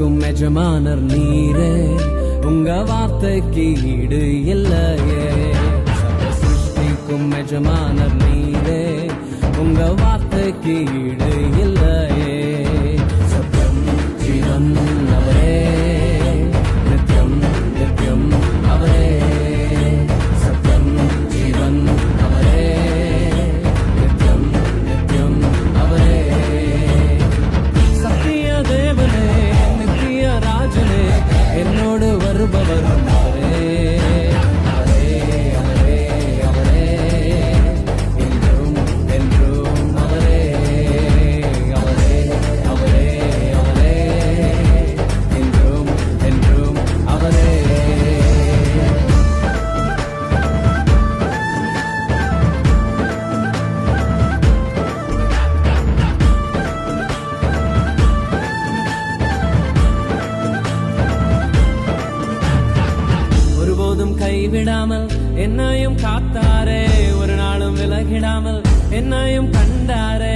சிருஷ்டிக்கும் எஜமானர் நீரே, உங்க வார்த்தைக்கு ஈடு இல்லையே. சர்வ சிருஷ்டிக்கும் எஜமானர் நீரே, உங்க வார்த்தைக்கு ஈடு இல்லையே. சத்யம் ஜீவன் அவரே, நித்யம் நித்யம் அவரே. சத்யம் ஜீவன் அவரே, நித்யம் நித்யம் அவரே. சத்திய தேவனே, நித்திய ராஜனே, என்னோடு வருபவர் அவரே. அவரே அவரே அவரே, என்றும் என்றும் அவரே. அவரே அவரே அவரே, என்றும் என்றும் அவரே. ஒருபோதும் கைவிடாமல் என்னையும் காத்தாரே, ஒரு நாளும் விலகிடாமல் என்னையும் கண்டாரே.